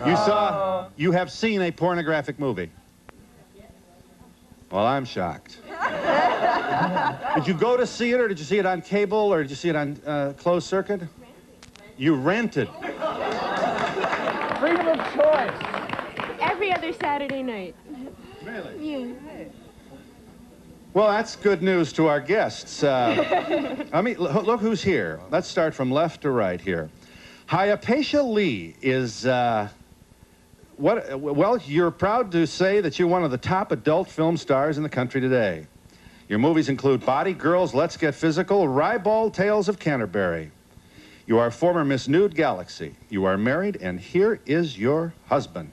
You have seen a pornographic movie? Well, I'm shocked. Did you go to see it, or did you see it on cable, or did you see it on closed circuit? You rented. Freedom of choice. Every other Saturday night. Really? Yeah. Well, that's good news to our guests. I mean, look who's here. Let's start from left to right here. Hypatia Lee is, well, you're proud to say that you're one of the top adult film stars in the country today. Your movies include Body Girls, Let's Get Physical, Ribald Tales of Canterbury. You are former Miss Nude Galaxy. You are married, and here is your husband.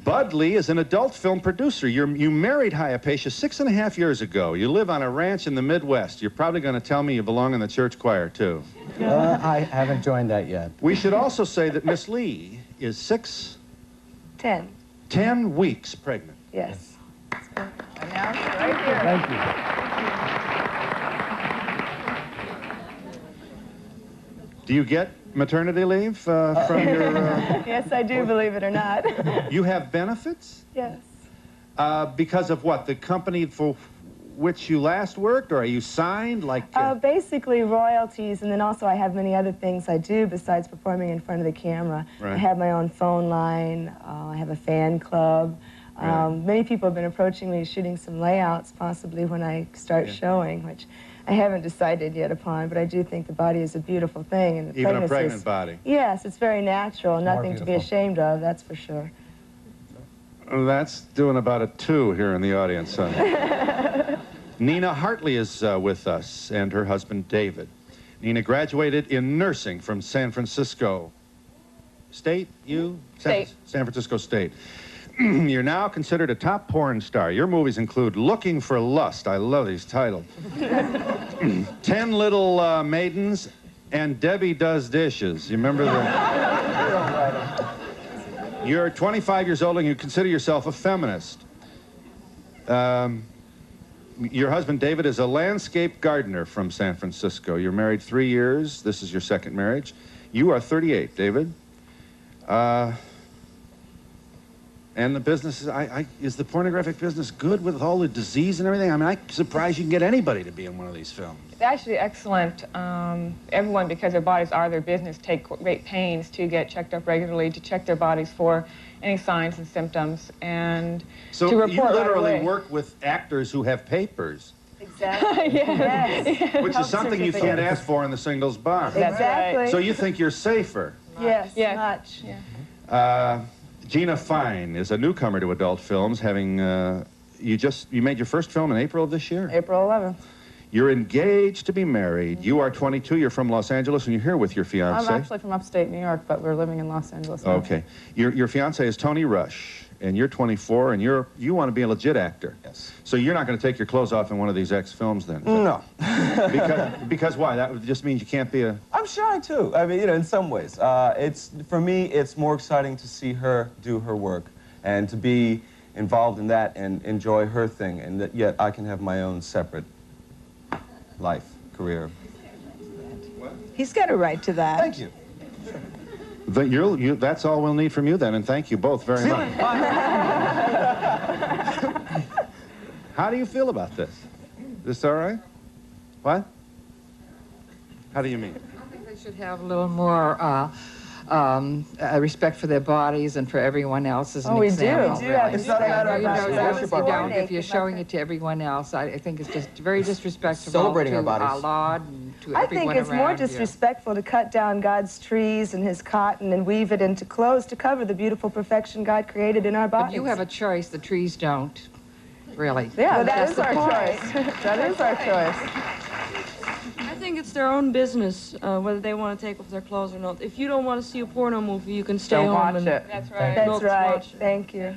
Bud Lee is an adult film producer. You married Hypatia 6.5 years ago. You live on a ranch in the Midwest. You're probably going to tell me you belong in the church choir, too. I haven't joined that yet. We should also say that Miss Lee is 10. 10 weeks pregnant. Yes. Announced right here. Thank you. Do you get maternity leave from your... Yes, I do, believe it or not. You have benefits? Yes. Because of what? The company for which you last worked, or are you signed? Like basically royalties, and then also I have many other things I do besides performing in front of the camera. Right. I have my own phone line. I have a fan club. Right. Many people have been approaching me shooting some layouts, possibly when I start showing, which I haven't decided yet upon, but I do think the body is a beautiful thing. And the even a pregnant body? Yes, it's very natural, nothing to be ashamed of, that's for sure. That's doing about a 2 here in the audience. Nina Hartley is with us, and her husband, David. Nina graduated in nursing from San Francisco State, State. San Francisco State. You're now considered a top porn star. Your movies include Looking for Lust. I love these titles. 10 Little Maidens and Debbie Does Dishes. You remember that? You're 25 years old and you consider yourself a feminist. Your husband, David, is a landscape gardener from San Francisco. You're married 3 years. This is your second marriage. You are 38, David. And the business is the pornographic business good with all the disease and everything? I mean, I'm surprised you can get anybody to be in one of these films. It's actually excellent. Everyone, because their bodies are their business, take great pains to get checked up regularly, to check their bodies for any signs and symptoms, and so to report you literally right away. work with actors who have papers. Exactly. Yes. Which is something you can't ask for in the singles bar. Exactly. Right. So you think you're safer. Yes, Yes. much. Yeah. Gina Fine is a newcomer to adult films, having, you made your first film in April of this year? April 11th. You're engaged to be married. You are 22, you're from Los Angeles, and you're here with your fiancé. I'm actually from upstate New York, but we're living in Los Angeles now. Okay. Your fiancé is Tony Rush, and you're 24, and you want to be a legit actor. Yes. So you're not going to take your clothes off in one of these X films then? No. Because why? That just means you can't be a... I'm shy too. I mean, in some ways. For me, it's more exciting to see her do her work and to be involved in that and enjoy her thing, and that yet I can have my own separate life, career. He's got a right to that. Thank you. That's all we'll need from you then, and thank you both very much. How do you feel about this? Is this all right? What? How do you mean? I think they should have a little more respect for their bodies and for everyone else as an example. We do have It's not a matter of If you're showing it to everyone else, I think it's just very disrespectful Celebrating to our bodies. our Lord and to I everyone think it's more around here. disrespectful to cut down God's trees and his cotton and weave it into clothes to cover the beautiful perfection God created in our bodies. But you have a choice, the trees don't, really. Yeah, Well, that is our point. choice. That is our choice. I think it's their own business, whether they want to take off their clothes or not. If you don't want to see a porno movie, you can stay Don't home watch and... it. That's right. That's Not right. watch it. Thank you.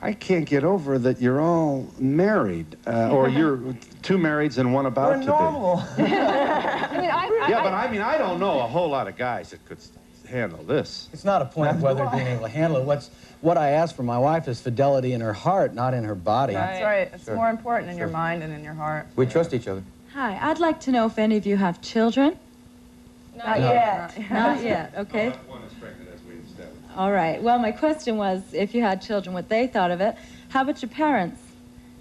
I can't get over that you're all married, or you're 2 marrieds and 1 about We're to normal. I mean, Yeah, but I mean, I don't know a whole lot of guys that could handle this. It's not a point of whether being able to handle it. What I ask for my wife is fidelity in her heart, not in her body. That's right. It's more important in your mind and in your heart. We trust each other. Hi, I'd like to know if any of you have children. Not yet. Not yet, okay. All right. Well, my question was, if you had children, what they thought of it. How about your parents?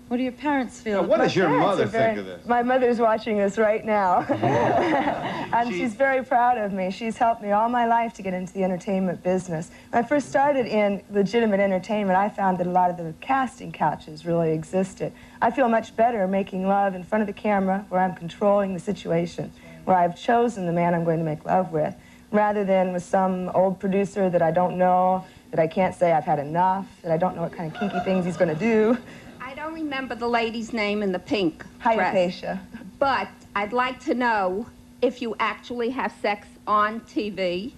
What do your parents feel? Now, what does your mother think of this? My mother's watching this right now. And she's very proud of me. She's helped me all my life to get into the entertainment business. When I first started in legitimate entertainment, I found that a lot of the casting couches really existed. I feel much better making love in front of the camera, where I'm controlling the situation, where I've chosen the man I'm going to make love with, rather than with some old producer that I don't know, that I can't say I've had enough, that I don't know what kind of kinky things he's going to do. I don't remember the lady's name in the pink dress. Hypatia. But I'd like to know if you actually have sex on TV.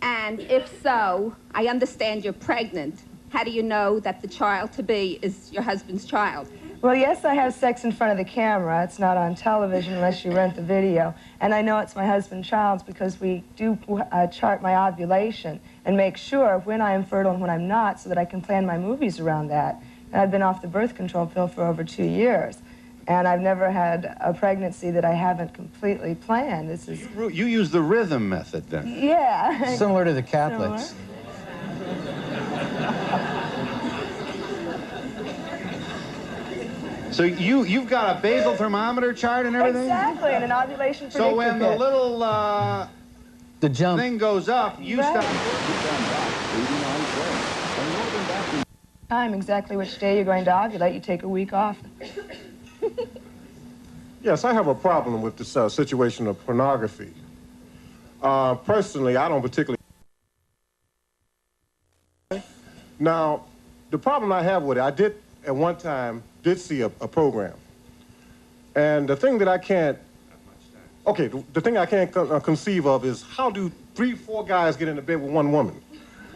And if so, I understand you're pregnant. How do you know that the child-to-be is your husband's child? Well, yes, I have sex in front of the camera. It's not on television unless you rent the video. And I know it's my husband's child because we do chart my ovulation and make sure when I am fertile and when I'm not, so that I can plan my movies around that. And I've been off the birth control pill for over 2 years. And I've never had a pregnancy that I haven't completely planned. This is... You use the rhythm method, then? Yeah. Similar to the Catholics. So you've got a basal thermometer chart and everything? Exactly, and an ovulation predictor So when the kit. little the jump thing goes up, you stop. Time exactly which day you're going to ovulate. You take a week off. Yes, I have a problem with this situation of pornography. Personally, I don't particularly. Now, the problem I have with it, I did at one time see a program, and the thing that I can't. Okay, the thing I can't conceive of is how do 3, 4 guys get into bed with one woman?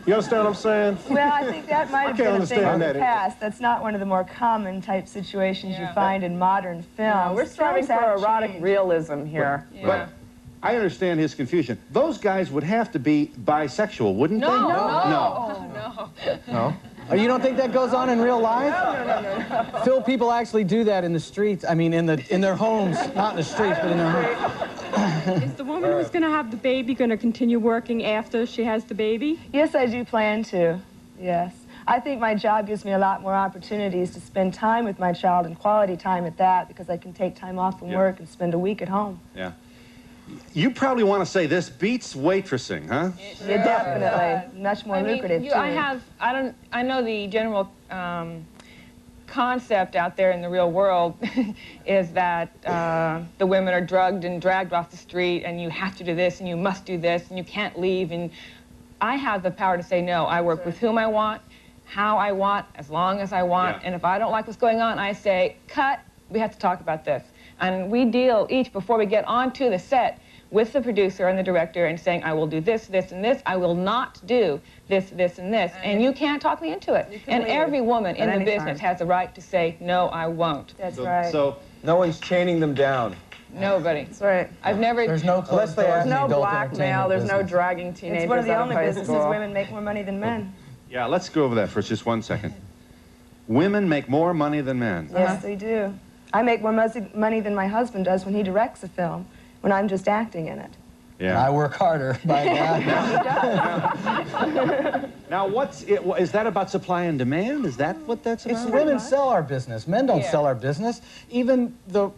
You understand what I'm saying? Well, I think that might have been a thing in the that. past. That's not one of the more common type situations you find in modern films. We're striving for erotic realism here. But I understand his confusion. Those guys would have to be bisexual, wouldn't they? No. Oh, you don't think that goes on in real life? No. Phil, people actually do that in the streets. I mean, in their homes, not in the streets, but in their homes. Is the woman who's going to have the baby going to continue working after she has the baby? Yes, I do plan to. Yes. I think my job gives me a lot more opportunities to spend time with my child, and quality time at that, because I can take time off from work and spend a week at home. Yeah. You probably want to say this beats waitressing, huh? Yeah, definitely. Much more lucrative, too. I know the general concept out there in the real world is that the women are drugged and dragged off the street, and you have to do this, and you must do this, and you can't leave. And I have the power to say no. I work with whom I want, how I want, as long as I want. Yeah. And if I don't like what's going on, I say, cut, we have to talk about this. And we deal each, before we get onto the set, with the producer and the director and saying, I will do this, this, and this. I will not do this, this, and this. And you can't talk me into it. And every woman in the business has the right to say, no, I won't. That's right. So no one's chaining them down. Nobody. That's right. I've never... There's no There's no blackmail. There's no dragging teenagers. It's one of the out only high businesses school. women make more money than men. Yeah, let's go over that for just 1 second. Women make more money than men. Yes, they do. I make more money than my husband does when he directs a film, when I'm just acting in it. Yeah. I work harder, by God. Now, is that about supply and demand? Is that what that's about? It's women sell our business. Men don't sell our business. Even though...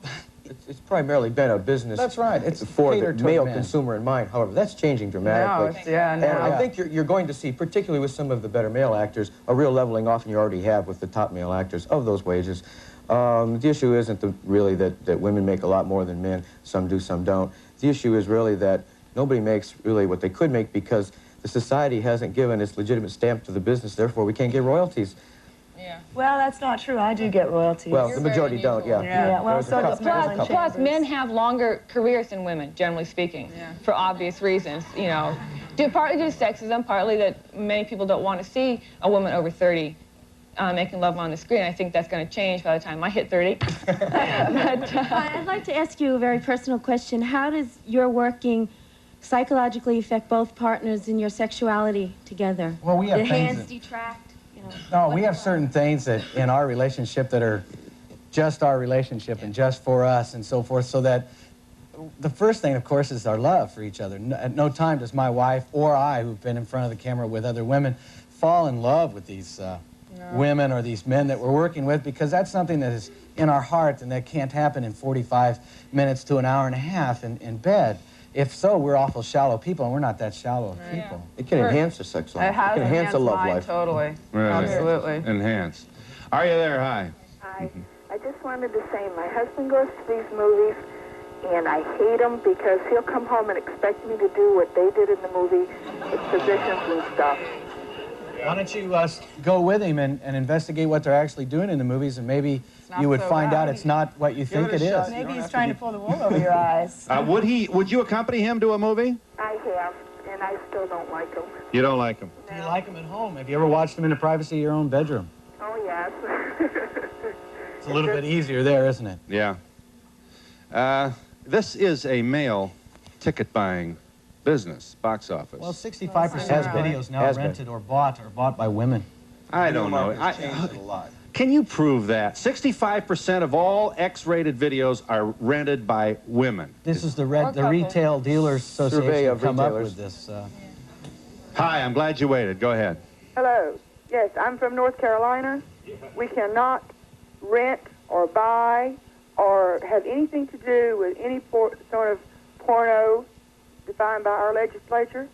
It's primarily been a business. That's right. It's for the male consumer in mind. However, that's changing dramatically. And I think you're going to see, particularly with some of the better male actors, a real leveling off, and you already have with the top male actors, of those wages. The issue isn't really that women make a lot more than men. Some do, some don't. The issue is really that nobody makes really what they could make because the society hasn't given its legitimate stamp to the business. Therefore, we can't get royalties. Yeah. Well, that's not true. I do get royalties. Well, the majority don't, yeah. Well, so does plus, men have longer careers than women, generally speaking, for obvious reasons. You know, partly due to sexism, partly that many people don't want to see a woman over 30 making love on the screen. I think that's going to change by the time I hit 30. I'd like to ask you a very personal question. How does your working psychologically affect both partners in your sexuality together? Well, we have the things hands detract. No, we have certain things that in our relationship that are just our relationship and just for us and so forth, so that the first thing, of course, is our love for each other. At no time does my wife or I, who've been in front of the camera with other women, fall in love with these women or these men that we're working with, because that's something that is in our heart and that can't happen in 45 minutes to an hour and a half in bed. If so, we're awful shallow people, and we're not that shallow of people. It can enhance the sex life. It has It can enhance the love mine, life. Totally. Really? Absolutely. Enhanced. Are you there? Hi. Hi. I just wanted to say my husband goes to these movies, and I hate him because he'll come home and expect me to do what they did in the movie with positions and stuff. Why don't you go with him and investigate what they're actually doing in the movies, and maybe you would find out it's not what you think it is. Maybe he's trying to pull the wool over your eyes. Would you accompany him to a movie? I have, and I still don't like him. You don't like him? Do you like him at home? Have you ever watched him in the privacy of your own bedroom? Oh, yes. It's a little bit easier there, isn't it? Yeah. This is a male ticket buying business, box office. Well, 65% of videos now rented or bought by women. I don't know. Can you prove that? 65% of all X-rated videos are rented by women. This is the Retail Dealers Association of come up retailers. with this. Hi, I'm glad you waited. Go ahead. Hello. Yes, I'm from North Carolina. We cannot rent or buy or have anything to do with any sort of porno defined by our legislature.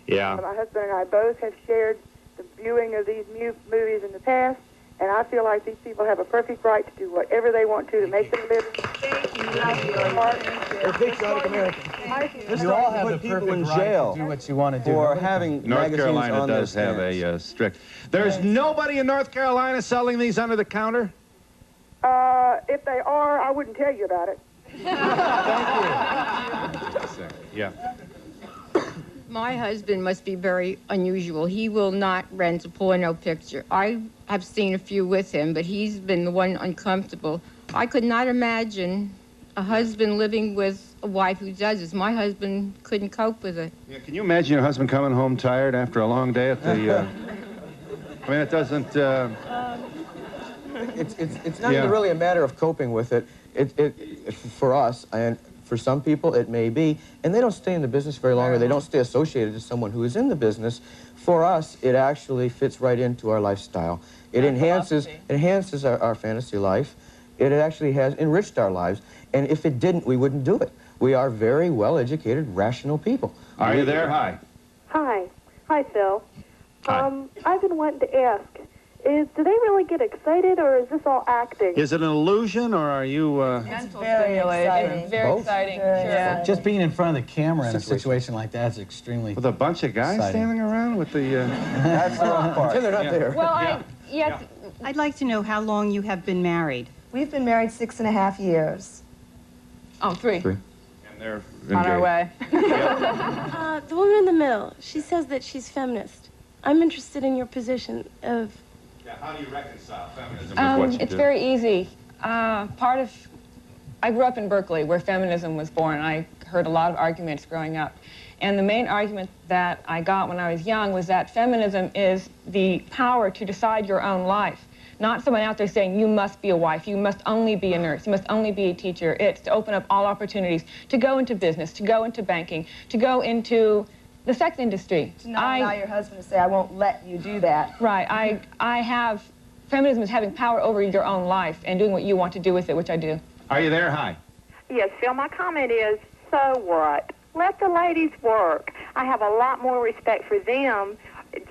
Yeah. My husband and I both have shared the viewing of these movies in the past, and I feel like these people have a perfect right to do whatever they want to make their living. Thank you. They're patriotic Americans. You all have the people perfect in right jail to do what you want to do. for having North magazines Carolina on their does have stands. a strict... There's nobody in North Carolina selling these under the counter? If they are, I wouldn't tell you about it. Yeah. My husband must be very unusual. He will not rent a porno picture. I have seen a few with him, but he's been the one uncomfortable. I could not imagine a husband living with a wife who does this. My husband couldn't cope with it. Yeah, can you imagine your husband coming home tired after a long day at the... I mean, it doesn't... It's not even really a matter of coping with it. For us, and for some people, it may be, and they don't stay in the business very long, or they don't stay associated to someone who is in the business. For us, it actually fits right into our lifestyle. It enhances our fantasy life. It actually has enriched our lives, and if it didn't, we wouldn't do it. We are very well-educated, rational people. Are you there? Hi. Hi. Hi, Phil. Hi. I've been wanting to ask, do they really get excited, or is this all acting? Is it an illusion, or are you... It's very exciting. Very exciting. Sure. Just being in front of the camera in a situation like that is extremely With a bunch of guys exciting. standing around with the... That's the wrong part. They're not there. Well, yes. I'd like to know how long you have been married. We've been married 6.5 years. Oh, 3. And they're On our way. The woman in the middle, she says that she's feminist. I'm interested in your position of... Yeah, how do you reconcile feminism with what you It's do? very easy. I grew up in Berkeley, where feminism was born. I heard a lot of arguments growing up. And the main argument that I got when I was young was that feminism is the power to decide your own life. Not someone out there saying, you must be a wife, you must only be a nurse, you must only be a teacher. It's to open up all opportunities, to go into business, to go into banking, to go into the sex industry. To not allow your husband to say, I won't let you do that. Right. Feminism is having power over your own life and doing what you want to do with it, which I do. Are you there? Hi. Yes, Phil, my comment is, so what? Let the ladies work. I have a lot more respect for them,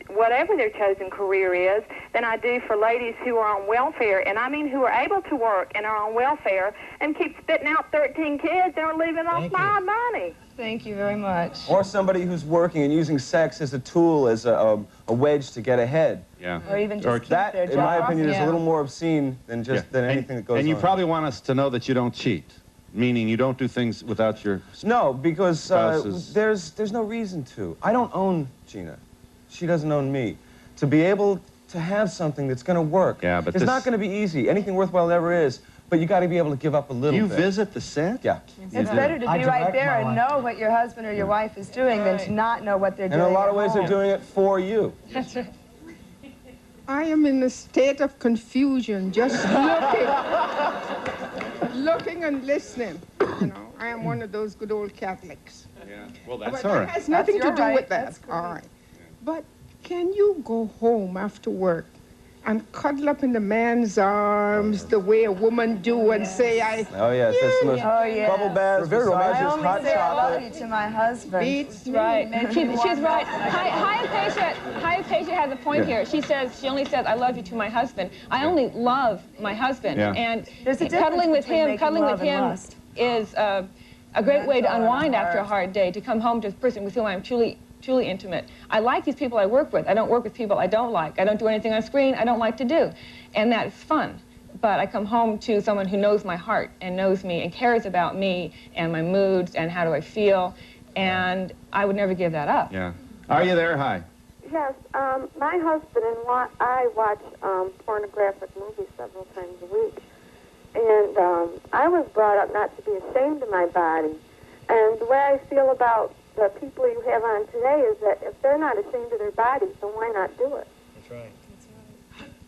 whatever their chosen career is, than I do for ladies who are on welfare, and I mean who are able to work and are on welfare and keep spitting out 13 kids and are living off my money. Thank you very much. Or somebody who's working and using sex as a tool, as a wedge to get ahead. Yeah. Or even just keep that, their job. in my opinion, is a little more obscene than anything that goes on. And you probably want us to know that you don't cheat, meaning you don't do things without your... No, because spouses. there's no reason to. I don't own Gina. She doesn't own me. To be able to have something that's going to work. Yeah, but it's not going to be easy. Anything worthwhile never is. But you got to be able to give up a little You bit. visit the set? Yeah. It's better to be right there and know what your husband or your wife is doing than to not know what they're doing. And in a lot of ways, at they're home. doing it for you. That's right. I am in a state of confusion, just looking and listening. You know, I am one of those good old Catholics. Yeah. Well, that's But all that right. has nothing to do right. with that. All right. But can you go home after work and cuddle up in the man's arms the way a woman do and say, Oh, yes, that's the most bubble baths, very I massages, only hot say I love chocolate. you to my husband. beats me? Right. She's right. Hypatia has a point here. She only says, I love you to my husband. I only love my husband. Yeah. And There's a cuddling with difference between him, making cuddling with love and him lust. is a great way to unwind after a hard day, to come home to a person with whom I'm truly intimate. I like these people I work with. I don't work with people I don't like. I don't do anything on screen I don't like to do. And that's fun. But I come home to someone who knows my heart and knows me and cares about me and my moods and how do I feel. And I would never give that up. Yeah. Are you there? Hi. Yes, my husband and I watch pornographic movies several times a week. And I was brought up not to be ashamed of my body. And the way I feel about the people you have on today is that if they're not ashamed of their bodies, then why not do it? That's right.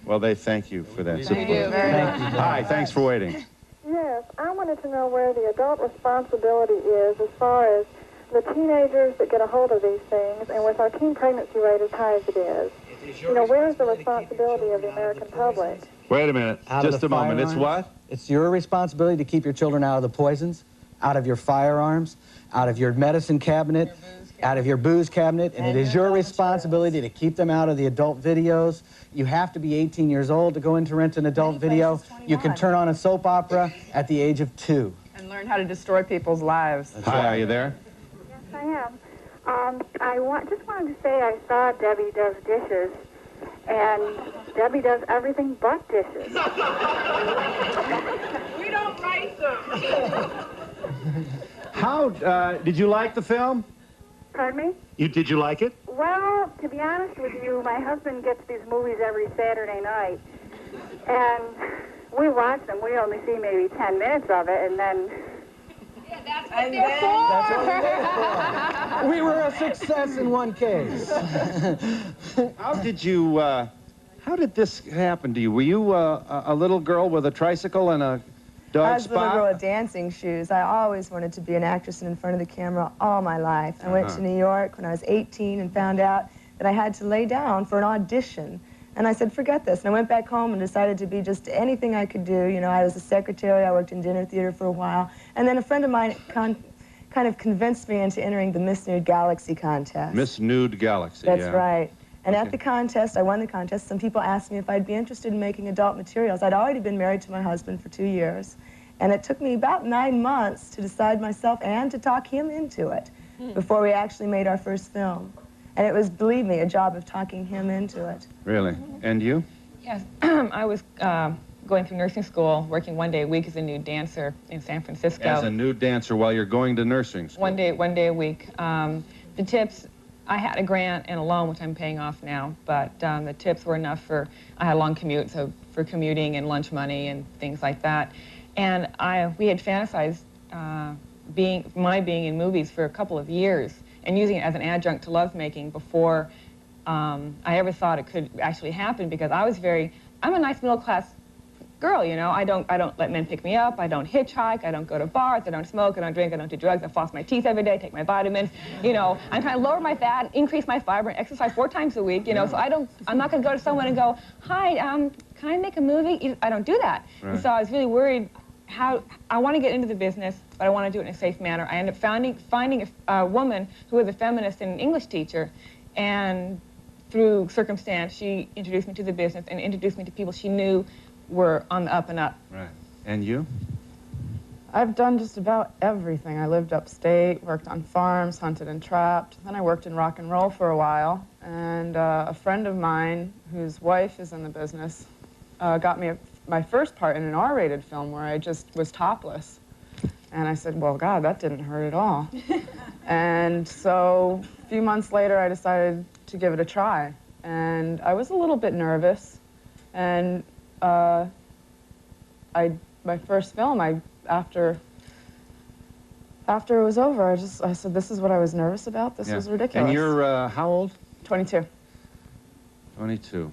Well, they thank you for that Thank support. you very much. Hi, thanks for waiting. Yes, I wanted to know where the adult responsibility is as far as the teenagers that get a hold of these things, and with our teen pregnancy rate as high as it is, you know, where is the responsibility of the American public? Wait a minute. Just a moment. It's what? It's your responsibility to keep your children out of the poisons, out of your firearms, out of your medicine cabinet, out of your booze cabinet, and it is your responsibility to keep them out of the adult videos. You have to be 18 years old to go in to rent an adult video. You can turn on a soap opera at the age of 2. And learn how to destroy people's lives. Hi, are you there? Yes, I am. Just wanted to say I saw Debbie Does Dishes, and Debbie does everything but dishes. We don't write them. How, did you like the film? Pardon me? Did you like it? Well, to be honest with you, my husband gets these movies every Saturday night, and we watch them. We only see maybe 10 minutes of it, and then... That's what they're for. We were a success in one case. How did this happen to you? Were you a little girl with a tricycle and a dog I was a little girl spot? with dancing shoes. I always wanted to be an actress and in front of the camera all my life. I went to New York when I was 18 and found out that I had to lay down for an audition. And I said, forget this. And I went back home and decided to be just anything I could do. You know, I was a secretary. I worked in dinner theater for a while. And then a friend of mine kind of convinced me into entering the Miss Nude Galaxy contest. Miss Nude Galaxy, That's yeah. right. And at the contest, I won the contest. Some people asked me if I'd be interested in making adult materials. I'd already been married to my husband for 2 years. And it took me about 9 months to decide myself and to talk him into it before we actually made our first film. And it was, believe me, a job of talking him into it. Really? And you? Yes, I was going through nursing school, working 1 day a week as a nude dancer in San Francisco. As a nude dancer while you're going to nursing school? One day a week. The tips, I had a grant and a loan, which I'm paying off now, but the tips were enough for, I had a long commute, so for commuting and lunch money and things like that. And we had fantasized being in movies for a couple of years and using it as an adjunct to lovemaking before I ever thought it could actually happen, because I'm a nice middle-class girl, you know. I don't let men pick me up, I don't hitchhike, I don't go to bars, I don't smoke, I don't drink, I don't do drugs, I floss my teeth every day, take my vitamins, you know. I'm trying to lower my fat, increase my fiber, and exercise 4 times a week, you know. So I'm not going to go to someone and go, hi, can I make a movie? I don't do that. Right. And so I was really worried how I want to get into the business, but I want to do it in a safe manner. I ended up finding a woman who was a feminist and an English teacher, and through circumstance, she introduced me to the business and introduced me to people she knew were on the up and up. Right. And you? I've done just about everything. I lived upstate, worked on farms, hunted and trapped. Then I worked in rock and roll for a while. And a friend of mine, whose wife is in the business, got me my first part in an R-rated film where I just was topless. And I said, well, God, that didn't hurt at all. And so a few months later, I decided to give it a try. And I was a little bit nervous. And my first film, after it was over, I said, this is what I was nervous about. This was ridiculous. And you're how old? 22. 22.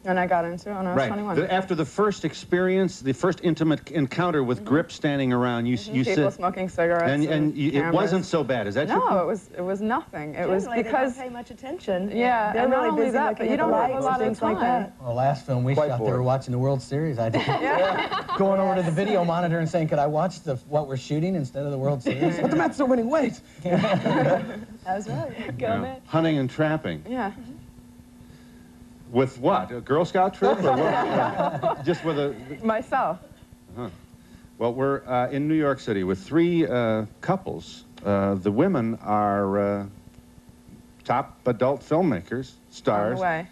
And I got into it when I was 21. After the first experience, the first intimate encounter with Grip standing around, you People said... smoking cigarettes And it wasn't so bad, is that true? No, it was nothing. It was Generally, because... they don't pay much attention. Yeah, They're and really not only busy that, looking but you at the don't have a lights lot and of things like time. that. Well, last film we shot, they were watching the World Series. I did. Going over to the video monitor and saying, could I watch what we're shooting instead of the World Series? But the Mets are winning, wait! That was right. Go, Mets. Hunting and trapping. Yeah. With what? A Girl Scout troop? Or what? Just with a... Myself. Uh-huh. Well, we're in New York City with 3 couples. The women are top adult filmmakers, stars. On the way.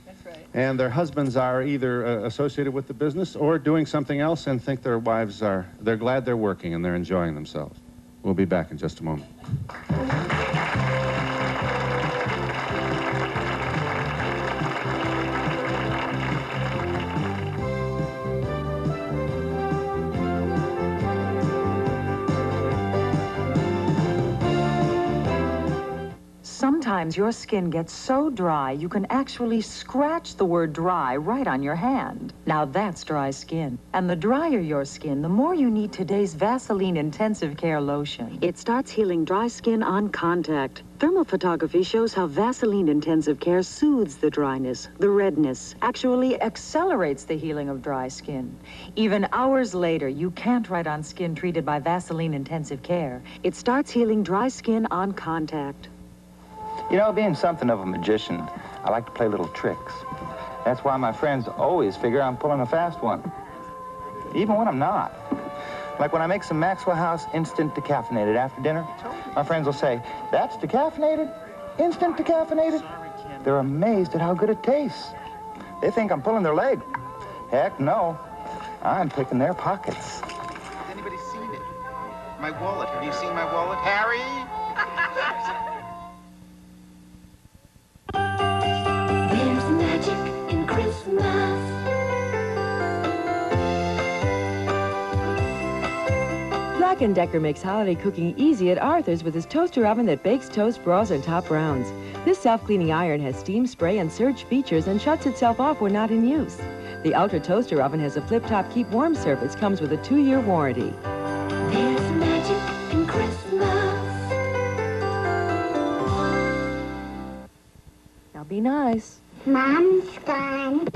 That's right. And their husbands are either associated with the business or doing something else and think their wives are... They're glad they're working and they're enjoying themselves. We'll be back in just a moment. Sometimes your skin gets so dry you can actually scratch the word dry right on your hand. Now that's dry skin. And the drier your skin, the more you need today's Vaseline Intensive Care Lotion. It starts healing dry skin on contact. Thermal photography shows how Vaseline Intensive Care soothes the dryness, the redness, Actually accelerates the healing of dry skin. Even hours later, you can't write on skin treated by Vaseline Intensive Care. It starts healing dry skin on contact. You know, being something of a magician, I like to play little tricks. That's why my friends always figure I'm pulling a fast one, even when I'm not. Like when I make some Maxwell House instant decaffeinated after dinner, my friends will say, "That's decaffeinated? Instant decaffeinated?" They're amazed at how good it tastes. They think I'm pulling their leg. Heck no, I'm picking their pockets. Has anybody seen it? My wallet. Have you seen my wallet? Harry? There's magic in Christmas. Black & Decker makes holiday cooking easy at Arthur's with his toaster oven that bakes toast, broils, and top rounds. This self-cleaning iron has steam spray and surge features and shuts itself off when not in use. The Ultra Toaster Oven has a flip-top keep warm surface, comes with a 2-year warranty. There's magic in Christmas. Now be nice. Mom's gone.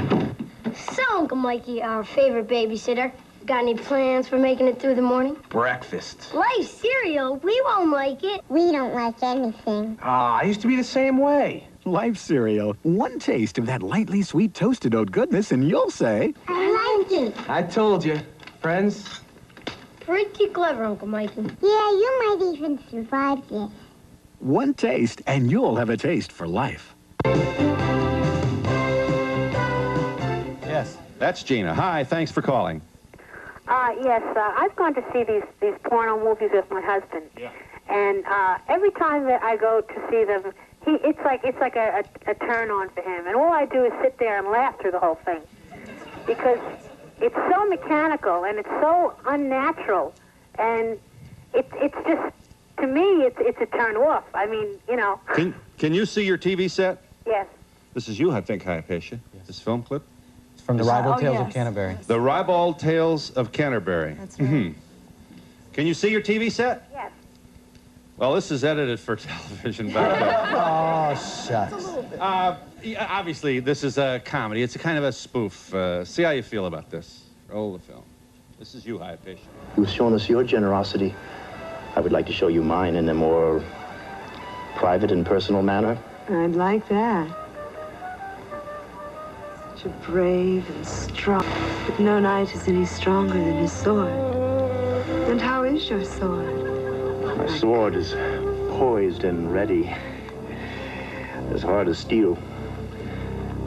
So, Uncle Mikey, our favorite babysitter, got any plans for making it through the morning? Breakfast. Life cereal. We won't like it. We don't like anything. I used to be the same way. Life cereal. One taste of that lightly sweet toasted oat goodness and you'll say... I like it. I told you. Friends? Pretty clever, Uncle Mikey. Yeah, you might even survive this. One taste and you'll have a taste for life. Yes. That's Gina. Hi, thanks for calling. Yes, I've gone to see these porno movies with my husband. Yeah. And every time that I go to see them, it's like a turn on for him. And all I do is sit there and laugh through the whole thing. Because it's so mechanical and it's so unnatural. And it's just, to me, it's a turn off. I mean, you know. Can you see your TV set? Yes. This is you, I think, Hypatia. This film clip? It's from the Ribald Tales of Canterbury. The Ribald Tales of Canterbury. That's right. Can you see your TV set? Yes. Well, this is edited for television back then. Oh, shucks. Obviously, this is a comedy. It's a kind of a spoof. See how you feel about this. Roll the film. This is you, Hypatia. You've shown us your generosity. I would like to show you mine in a more private and personal manner. I'd like that. Such a brave and strong, but no knight is any stronger than his sword. And how is your sword? My sword is poised and ready, as hard as steel,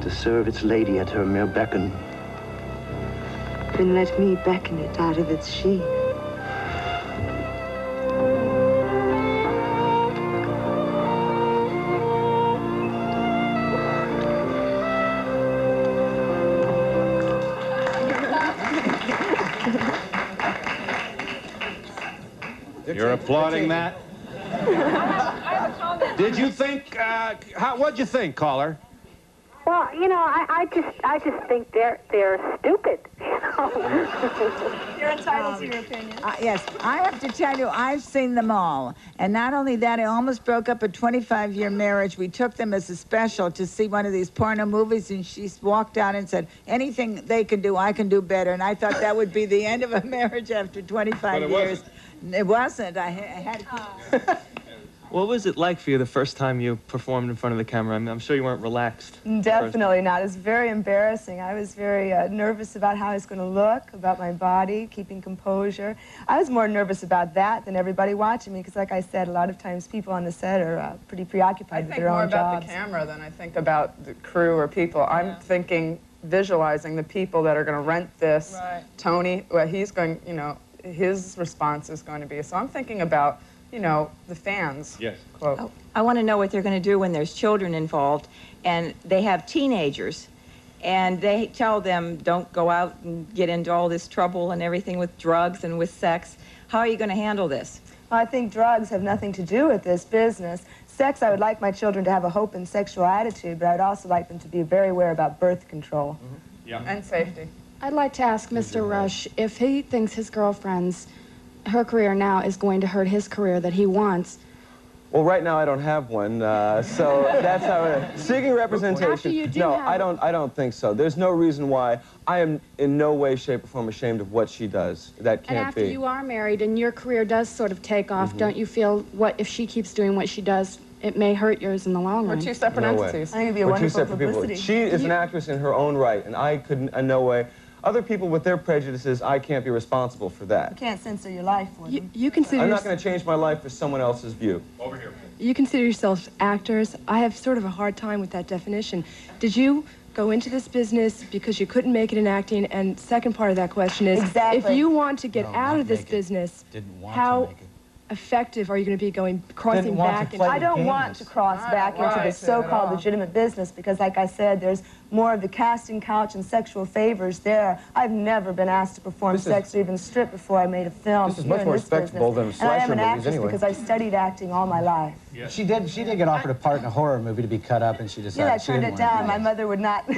to serve its lady at her mere beckon. Then let me beckon it out of its sheath. You're applauding that? Did you think, what'd you think, caller? Well, you know, I just think they're stupid. You're entitled to your opinion. Yes, I have to tell you, I've seen them all. And not only that, I almost broke up a 25-year marriage. We took them as a special to see one of these porno movies, and she walked out and said, anything they can do, I can do better. And I thought that would be the end of a marriage after 25 years. It wasn't. I had What was it like for you the first time you performed in front of the camera? I mean, I'm sure you weren't relaxed. Definitely not. It was very embarrassing. I was very nervous about how I was going to look, about my body, keeping composure. I was more nervous about that than everybody watching me because, like I said, a lot of times people on the set are pretty preoccupied with their own jobs. I think more about the camera than I think about the crew or people. I'm thinking, visualizing the people that are going to rent this. Right. Tony, well, he's going, you know, his response is going to be. So I'm thinking about, you know, the fans. Yes. Quote. Oh, I want to know what they're going to do when there's children involved, and they have teenagers, and they tell them don't go out and get into all this trouble and everything with drugs and with sex. How are you going to handle this? Well, I think drugs have nothing to do with this business. Sex, I would like my children to have a hope and sexual attitude, but I'd also like them to be very aware about birth control. Mm-hmm. Yeah. And safety. I'd like to ask Mr. Rush if he thinks his girlfriend's, her career now is going to hurt his career that he wants. Well, right now I don't have one, so that's how it is. Seeking representation. After you do no, have I don't think so. There's no reason why. I am in no way, shape, or form ashamed of what she does. That can't And after be. you are married and your career does sort of take off, don't you feel what if she keeps doing what she does, it may hurt yours in the long run? We're two separate entities. I think it'd be a We're two wonderful separate publicity. people. She is an actress in her own right, and I couldn't, in no way. Other people with their prejudices, I can't be responsible for that. You can't censor your life for them. You consider I'm not going to change my life for someone else's view. Over here. You consider yourselves actors. I have sort of a hard time with that definition. Did you go into this business because you couldn't make it in acting? And second part of that question is, if you want to get out of this business, how effective are you going to be crossing back into? I don't want to cross back into this so-called legitimate business because, like I said, there's more of the casting couch and sexual favors there. I've never been asked to perform sex or even strip before I made a film. This is much more respectable than slasher and I am an movies actress anyway. because I studied acting all my life. Yes. She did get offered a part in a horror movie to be cut up, and she decided Yeah, I she turned didn't it down. My mother would not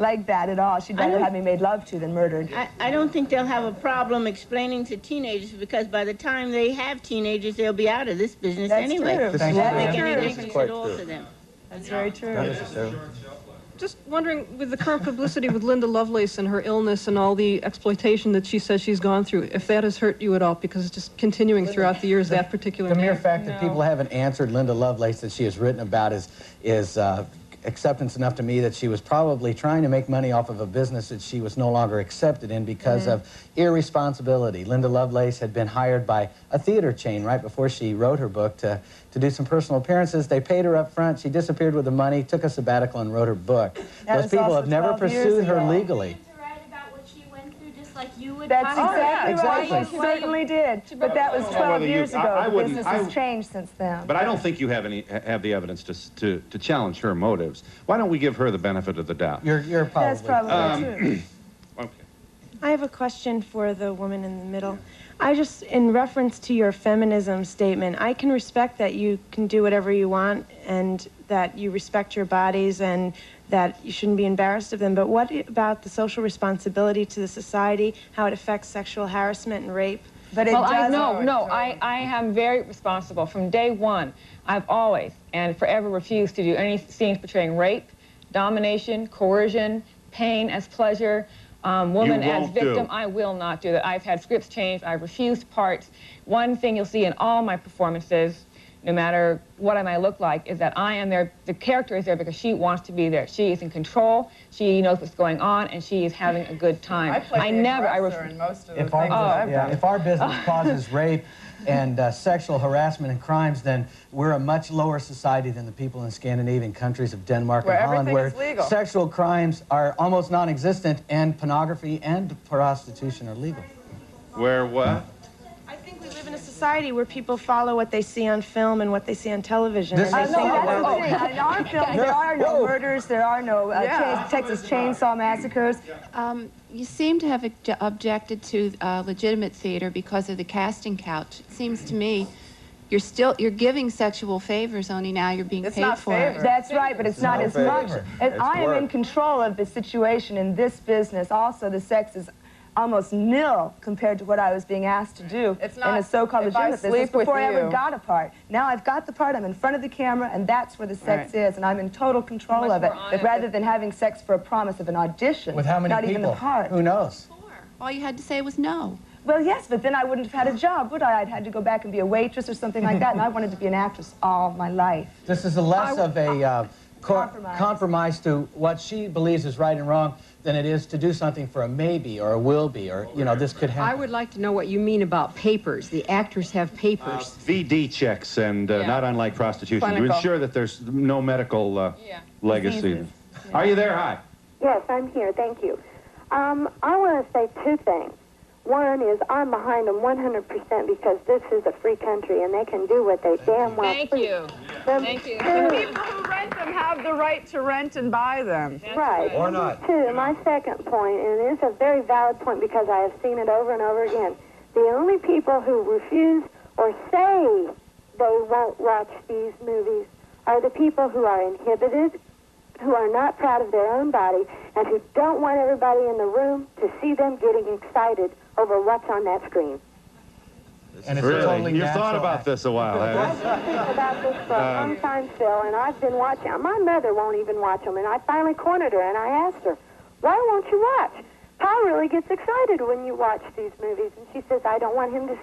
like that at all. She'd rather have me made love to than murdered. I don't think they'll have a problem explaining to teenagers because by the time they have teenagers, they'll be out of this business That's anyway. true. It That's won't make true. any This is difference quite at all true. to them. That's very true. Not necessarily. Just wondering, with the current publicity with Linda Lovelace and her illness and all the exploitation that she says she's gone through, if that has hurt you at all, because it's just continuing throughout the years, that particular The mere name. fact that people haven't answered Linda Lovelace that she has written about is acceptance enough to me that she was probably trying to make money off of a business that she was no longer accepted in because of irresponsibility. Linda Lovelace had been hired by a theater chain right before she wrote her book to do some personal appearances. They paid her up front. She disappeared with the money, took a sabbatical, and wrote her book. Those people have never pursued her legally. Like you would. That's exactly right. Exactly. She certainly did. But that was 12 years ago. The business has changed since then. But I don't think you have the evidence to challenge her motives. Why don't we give her the benefit of the doubt? You're probably. That's probably true. Okay. I have a question for the woman in the middle. In reference to your feminism statement, I can respect that you can do whatever you want and that you respect your bodies and that you shouldn't be embarrassed of them, but what about the social responsibility to the society, how it affects sexual harassment and rape? But it I am very responsible. From day one, I've always and forever refused to do any scenes portraying rape, domination, coercion, pain as pleasure, woman as victim. I will not do that. I've had scripts changed. I've refused parts. One thing you'll see in all my performances, no matter what I might look like, is that I am there, the character is there because she wants to be there. She is in control, she knows what's going on, and she is having a good time. I play the aggressor in most of the things that I've done. If our business causes rape and sexual harassment and crimes, then we're a much lower society than the people in Scandinavian countries of Denmark and Holland, where sexual crimes are almost non-existent and pornography and prostitution are legal. Where what? I think we live in a society where people follow what they see on film and what they see on television. In our film, there are no murders, there are no Texas Chainsaw Massacres. You seem to have objected to legitimate theater because of the casting couch. It seems to me you're giving sexual favors, only now you're being paid for it. That's right, but it's not as much. I am in control of the situation in this business. Also, the sex is almost nil compared to what I was being asked to do in a so-called legitimate business before I ever got a part. Now I've got the part, I'm in front of the camera, and that's where the sex is, and I'm in total control of it, rather than having sex for a promise of an audition. With how many not people? Even the part. Who knows? All you had to say was no. Well, yes, but then I wouldn't have had a job, would I? I'd had to go back and be a waitress or something like that, and I wanted to be an actress all my life. This is less of a compromise to what she believes is right and wrong than it is to do something for a maybe or a will be, or, you know, this could happen. I would like to know what you mean about papers. The actors have papers. VD checks, and not unlike prostitution. Clinical. You ensure that there's no medical legacy. Are you there? Hi. Yes, I'm here. Thank you. I want to say two things. One is I'm behind them 100% because this is a free country and they can do what they damn well Thank you. Thank you. The people who rent them have the right to rent and buy them. Right. Or not. Two, my second point, and it's a very valid point because I have seen it over and over again, the only people who refuse or say they won't watch these movies are the people who are inhibited, who are not proud of their own body, and who don't want everybody in the room to see them getting excited over what's on that screen. And it's really? totally You've thought about this a while, haven't you? I've been thinking about this for a long time, Phil, and I've been watching. My mother won't even watch them, and I finally cornered her, and I asked her, why won't you watch? Pa really gets excited when you watch these movies, and she says, I don't want him to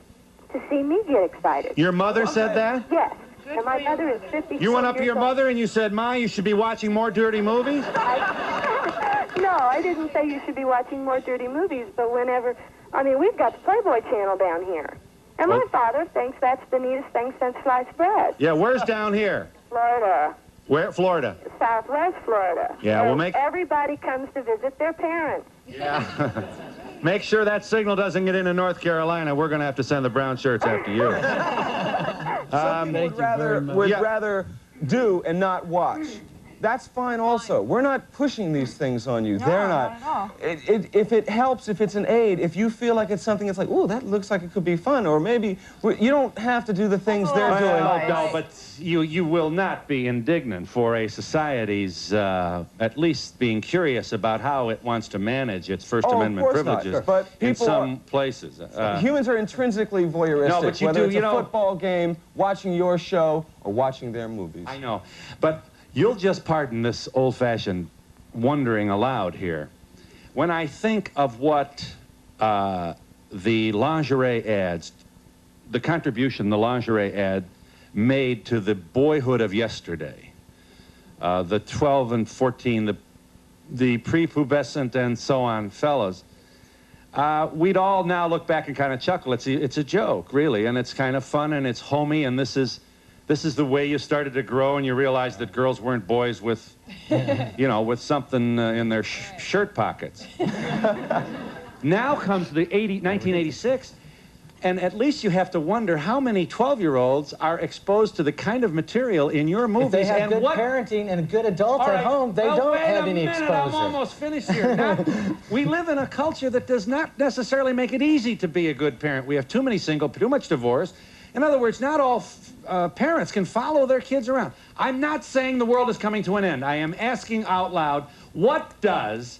see me get excited. Your mother said that? Yes. And my mother is 54 You went up to your years old. mother and you said, Ma, you should be watching more dirty movies? No, I didn't say you should be watching more dirty movies, but whenever... I mean, we've got the Playboy Channel down here. And my father thinks that's the neatest thing since sliced bread. Yeah, where's down here? Florida. Where? Florida. Southwest Florida. Yeah, we'll make... Everybody comes to visit their parents. Yeah. Make sure that signal doesn't get into North Carolina. We're going to have to send the brown shirts after you. Some people would rather do and not watch. That's fine also. We're not pushing these things on you. They're not. Not at all. If it helps, if it's an aid, if you feel like it's something that's like, oh, that looks like it could be fun, or maybe you don't have to do the things they're doing. No, but you will not be indignant for a society's at least being curious about how it wants to manage its First Amendment privileges not. But in some places. Humans are intrinsically voyeuristic, no, but whether it's a football game, watching your show, or watching their movies. I know, but you'll just pardon this old-fashioned wondering aloud here. When I think of what the lingerie ads, the contribution the lingerie ad made to the boyhood of yesterday, the 12 and 14, the prepubescent and so on fellas, we'd all now look back and kind of chuckle. It's a joke, really, and it's kind of fun and it's homey, and this is the way you started to grow and you realized that girls weren't boys with, you know, with something in their shirt pockets. Now comes the 1986, and at least you have to wonder how many 12-year-olds are exposed to the kind of material in your movies. If they have and good parenting and good adults at home, they don't have any exposure. I'm almost finished here. Now, we live in a culture that does not necessarily make it easy to be a good parent. We have too many single, too much divorce. In other words, not all parents can follow their kids around. I'm not saying the world is coming to an end. I am asking out loud, what does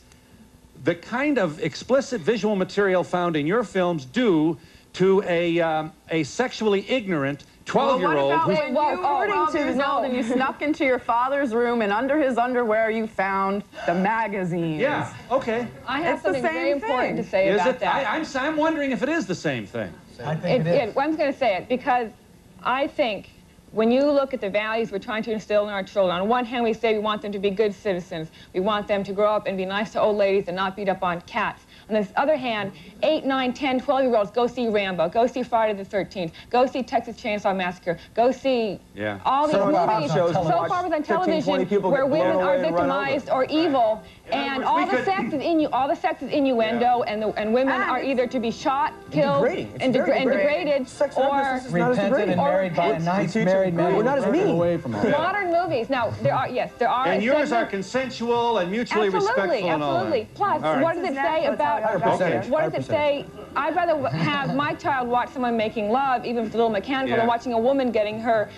the kind of explicit visual material found in your films do to a sexually ignorant 12-year-old? Well, what about when you were 12 years old and you snuck into your father's room and under his underwear you found the magazines? Yeah, okay. I have something very important to say about that. I'm wondering if it is the same thing. I think it is. I'm going to say it because I think when you look at the values we're trying to instill in our children, on one hand we say we want them to be good citizens. We want them to grow up and be nice to old ladies and not beat up on cats. On the other hand, 8, 9, 10, 12-year-olds go see Rambo, go see Friday the 13th, go see Texas Chainsaw Massacre, go see all these movies, soap operas on television where women are victimized or evil, And all the sex is innuendo, and women are either to be shot, killed, and degraded, or repented and married by a nice married man. We're not as mean. Away from all that. modern movies. Now there are And yours are consensual and mutually respectful and all that. Absolutely. Plus, All right. what does it say about? Okay. What does it say? I'd rather have my child watch someone making love, even if it's a little mechanical, than watching a woman getting her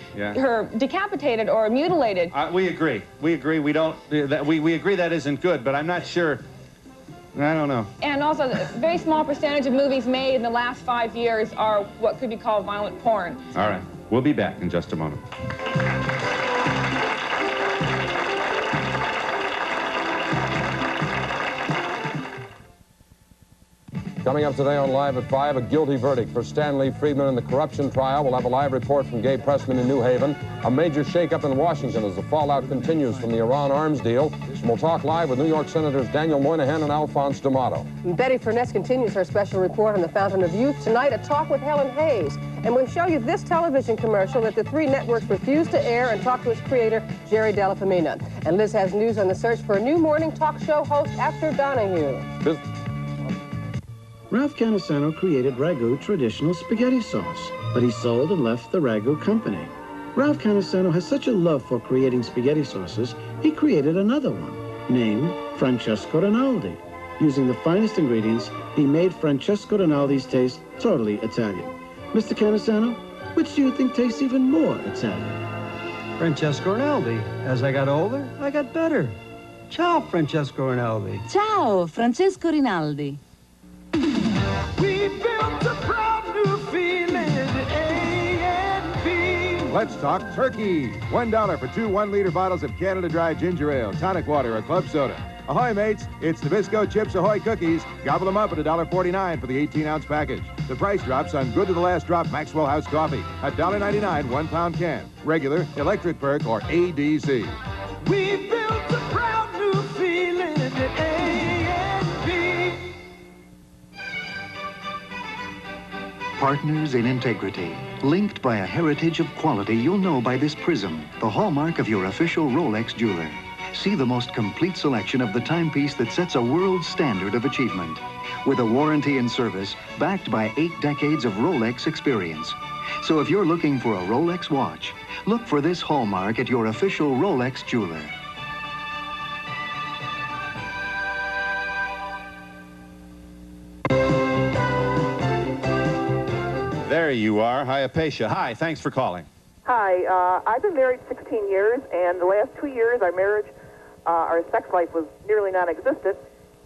decapitated or mutilated. We agree. We agree. We don't. We agree that isn't good, but I'm not sure. I don't know. And also, a very small percentage of movies made in the last 5 years are what could be called violent porn. All right. We'll be back in just a moment. Coming up today on Live at 5, a guilty verdict for Stanley Friedman in the corruption trial. We'll have a live report from Gabe Pressman in New Haven. A major shakeup in Washington as the fallout continues from the Iran arms deal. And we'll talk live with New York Senators Daniel Moynihan and Alphonse D'Amato. Betty Furness continues her special report on the Fountain of Youth. Tonight, a talk with Helen Hayes. And we'll show you this television commercial that the 3 networks refused to air and talk to its creator, Jerry Della Femina. And Liz has news on the search for a new morning talk show host after Donahue. Ralph Cannisano created Ragu traditional spaghetti sauce, but he sold and left the Ragu company. Ralph Cannisano has such a love for creating spaghetti sauces, he created another one, named Francesco Rinaldi. Using the finest ingredients, he made Francesco Rinaldi's taste totally Italian. Mr. Cannisano, which do you think tastes even more Italian? Francesco Rinaldi. As I got older, I got better. Ciao, Francesco Rinaldi. Ciao, Francesco Rinaldi. We built a proud new feeling at A&B. Let's talk turkey. $1 for 2 1-liter bottles of Canada Dry ginger ale, tonic water, or club soda. Ahoy, mates. It's Nabisco Chips Ahoy cookies. Gobble them up at $1.49 for the 18-ounce package. The price drops on good to the last drop Maxwell House coffee. $1.99, 1-pound can. Regular, electric perk, or ADC. We built a proud new feeling at A&B. Partners in integrity, linked by a heritage of quality you'll know by this prism, the hallmark of your official Rolex jeweler. See the most complete selection of the timepiece that sets a world standard of achievement. With a warranty and service backed by 8 decades of Rolex experience. So if you're looking for a Rolex watch, look for this hallmark at your official Rolex jeweler. There you are. Hi, Apacia. Hi, thanks for calling. Hi, I've been married 16 years, and the last 2 years our marriage, our sex life was nearly non-existent,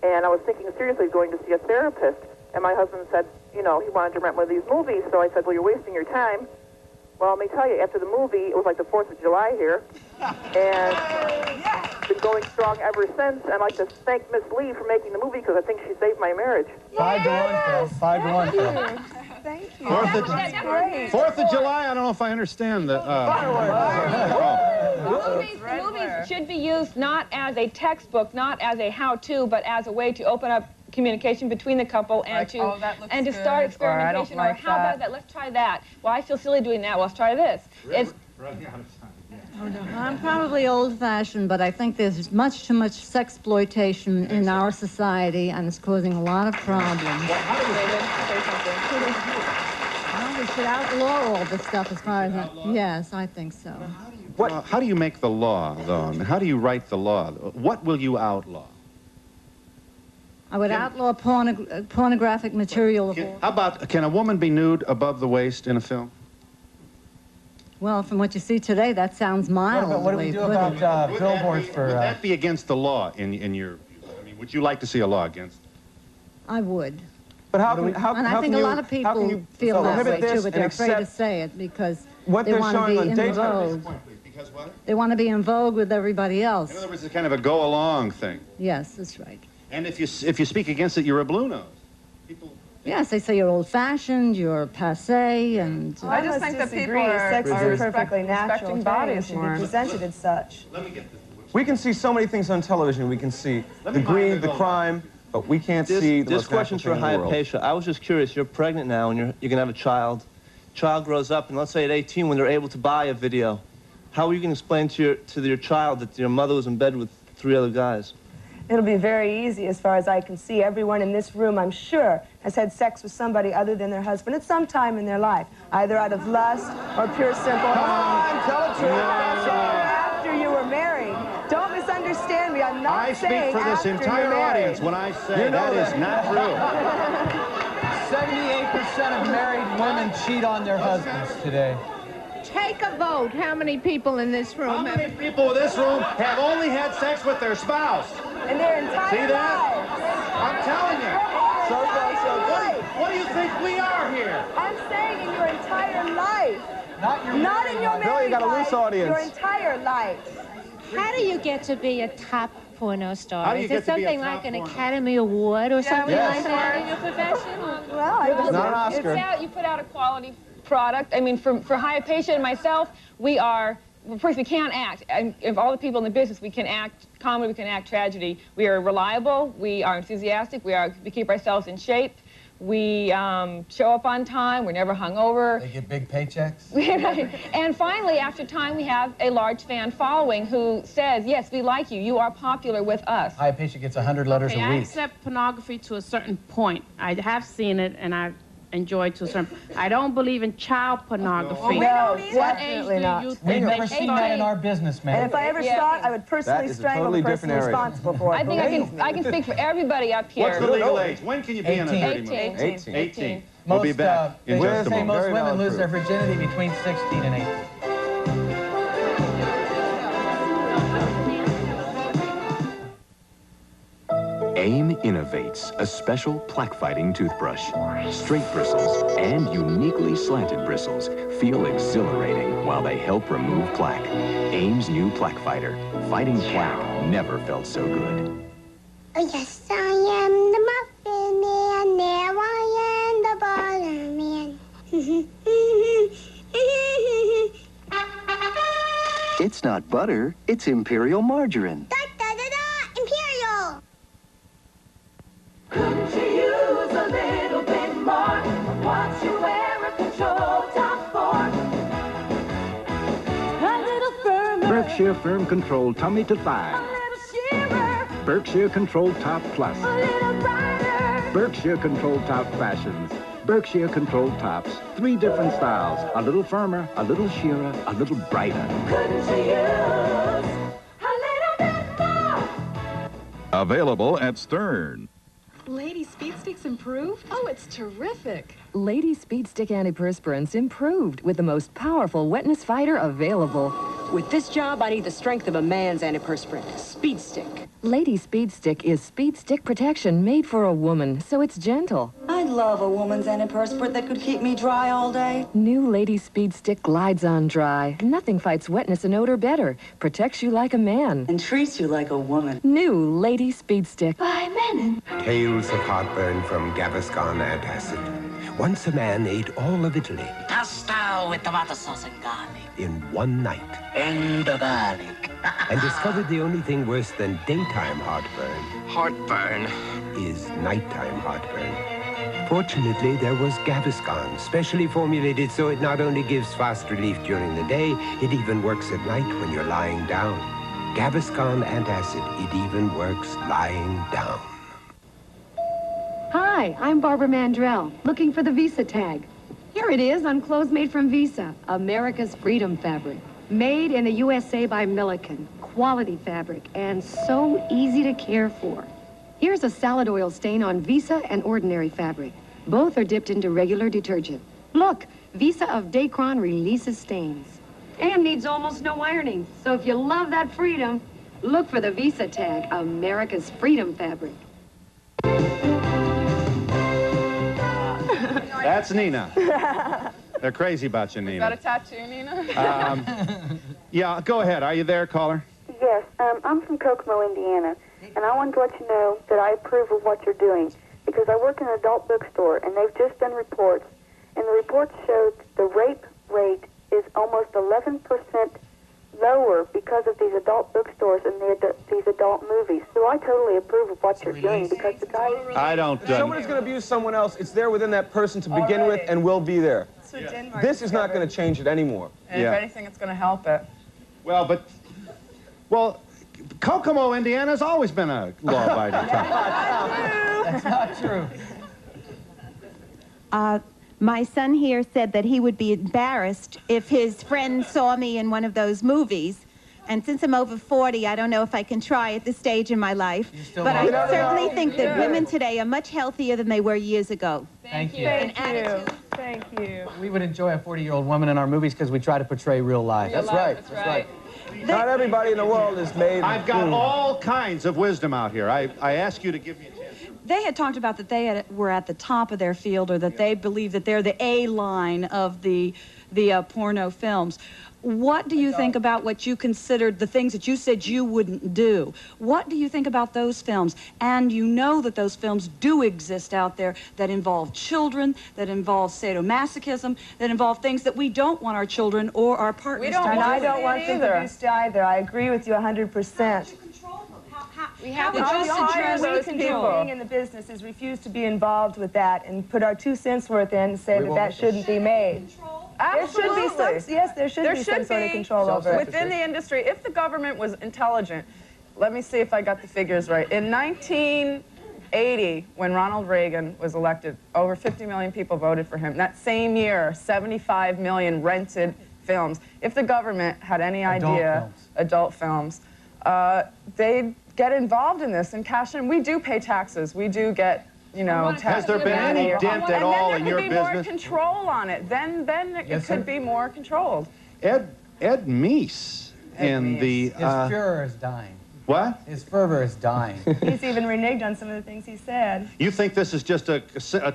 and I was thinking seriously of going to see a therapist, and my husband said, you know, he wanted to rent one of these movies, so I said, well, you're wasting your time. Well, let me tell you, after the movie, it was like the 4th of July here, and been going strong ever since, and I'd like to thank Miss Lee for making the movie, because I think she saved my marriage. 5 to 1, Phil. 5 to 1, Phil. Thank you. 4th of July? I don't know if I understand the... The movies should be used not as a textbook, not as a how-to, but as a way to open up communication between the couple and to start experimentation. Or how about that? Let's try that. Well, I feel silly doing that. Well, let's try this. It's I'm probably old-fashioned, but I think there's much too much sexploitation in our society, and it's causing a lot of problems. Well, we should outlaw all this stuff as far as yes, I think so. How do you make the law, though? I mean, how do you write the law? What will you outlaw? I would outlaw pornographic material of all. How about, can a woman be nude above the waist in a film? Well, from what you see today, that sounds mild. What do we do about billboards for... Would that be against the law in your... I mean, would you like to see a law against? I would. But And I think a lot of people feel that way, too, but they're afraid to say it because they want to be in vogue. Because what? They want to be in vogue with everybody else. In other words, it's kind of a go-along thing. Yes, that's right. And if you speak against it, you're a blue nose. Yes, they say you're old-fashioned, you're passé, and... I just think that people are perfectly natural bodies should be presented as such. We can see so many things on television. We can see the greed, the crime, but we can't see the most question's for Hypatia. I was just curious. You're pregnant now, and you're going to have a child. Child grows up, and let's say at 18, when they're able to buy a video, how are you going to explain to your child that your mother was in bed with 3 other guys? It'll be very easy as far as I can see. Everyone in this room, I'm sure, has had sex with somebody other than their husband at some time in their life, either out of lust or pure simple. Come on, tell the truth. After you were married. Don't misunderstand me. I'm not saying I speak for this entire audience when I say that is not true. 78% of married women cheat on their husbands today. Take a vote. How many people in this room? How many people in this room have only had sex with their spouse? And their entire See that? lives. I'm telling you. So far, so good. What do you think we are here? I'm saying in your entire life. Not your Not in your married Bill, you got a loose life, audience. your entire life. How do you get to be a top porno star? How do you Is get it to be a something top like an porno? Academy Award or something Yes. like that in your profession? Well, I It's not an Oscar. You put out a quality product. I mean, for Hypatia and myself, we are, first, we can't act. And of all the people in the business, we can act comedy, we can act tragedy. We are reliable, we are enthusiastic, we keep ourselves in shape. We show up on time, we're never hungover. They get big paychecks. And finally, after time, we have a large fan following who says, yes, we like you, you are popular with us. Hypatia gets 100 letters Okay, a I week. accept pornography to a certain point. I have seen it, and I enjoy it to a certain. I don't believe in child pornography. No, What age definitely do not. you We've think never they seen start? that in our business, man. And if I ever saw it, I would personally That is a strangle totally the person different area. responsible for it. I think I can speak for everybody up here. What's the legal age? When can you be in a 18. dirty movie? 18. 18. We'll be Most, back in they just a say moment. most Very women valid lose their proof. virginity between 16 and 18. AIM innovates a special plaque-fighting toothbrush. Straight bristles and uniquely slanted bristles feel exhilarating while they help remove plaque. AIM's new plaque fighter. Fighting plaque never felt so good. Oh, yes, I am the muffin man. Now I am the butter man. It's not butter, it's Imperial margarine. Da-da-da-da! Imperial! Couldn't you use a little bit more of what you wear a control top for? A little firmer, Berkshire Firm Control Tummy to a Thigh. little sheerer, Berkshire Control Top Plus. a little brighter. Berkshire Control Top Fashions. Berkshire Control Tops. 3 different styles. A little firmer, a little sheerer, a little brighter. Couldn't you use a little bit more? Available at Stern. Lady Speed Stick's improved? Oh, it's terrific. Lady Speed Stick antiperspirants improved with the most powerful wetness fighter available. With this job, I need the strength of a man's antiperspirant. Speed Stick. Lady Speed Stick is speed stick protection made for a woman, so it's gentle. I'd love a woman's antiperspirant that could keep me dry all day. New Lady Speed Stick glides on dry. Nothing fights wetness and odor better. Protects you like a man. And treats you like a woman. New Lady Speed Stick. By men. Tales of heartburn from Gaviscon antacid. Once a man ate all of Italy Pasta with tomato sauce and garlic. in one night And the garlic. and discovered the only thing worse than daytime heartburn Heartburn. is nighttime heartburn. Fortunately, there was Gaviscon, specially formulated so it not only gives fast relief during the day, it even works at night when you're lying down. Gaviscon antacid, it even works lying down. Hi, I'm Barbara Mandrell, looking for the Visa tag. Here it is on clothes made from Visa, America's Freedom fabric. Made in the USA by Milliken, quality fabric, and so easy to care for. Here's a salad oil stain on Visa and ordinary fabric. Both are dipped into regular detergent. Look, Visa of Dacron releases stains. And needs almost no ironing. So if you love that freedom, look for the Visa tag, America's Freedom fabric. That's Nina. They're crazy about you, Is Nina. that a tattoo, Nina? Yeah, go ahead. Are you there, caller? Yes, I'm from Kokomo, Indiana, and I wanted to let you know that I approve of what you're doing because I work in an adult bookstore, and they've just done reports, and the reports showed the rape rate is almost 11% lower because of these adult bookstores and these adult movies. So I totally approve of what you're doing because the guy... I don't... If someone's going to abuse someone else, it's there within that person to begin with and will be there. This is not going to change it anymore. And if anything, it's going to help it. Well, Kokomo, Indiana's always been a law-abiding town. That's not true. My son here said that he would be embarrassed if his friends saw me in one of those movies. And since I'm over 40, I don't know if I can try at this stage in my life. But I certainly think that women today are much healthier than they were years ago. Thank you. Thank you. Thank you. We would enjoy a 40-year-old woman in our movies because we try to portray real life. That's right. That's right. Not everybody in the world is made. I've got all kinds of wisdom out here. I ask you to give me a chance. They had talked about that they were at the top of their field, or that they believe that they're the A line of the porno films. What do you think about what you considered the things that you said you wouldn't do? What do you think about those films? And you know that those films do exist out there that involve children, that involve sadomasochism, that involve things that we don't want our children or our partners to do. And I don't want them produced either. I agree with you 100%. We have The to only harm we those can do people. being in the business is refuse to be involved with that and put our 2 cents worth in and say that shouldn't be made. There should be some, yes, there should be some sort of control over it. Within the industry, if the government was intelligent, let me see if I got the figures right. In 1980, when Ronald Reagan was elected, over 50 million people voted for him. That same year, 75 million rented films. If the government had any idea, adult films, they'd get involved in this and cash in. We do pay taxes. We do get, you know, Has there been any dent at all in your business? And then there could be more control on it. Then it could be more controlled. Ed Meese in the... His furor is dying. What? His fervor is dying. He's even reneged on some of the things he said. You think this is just a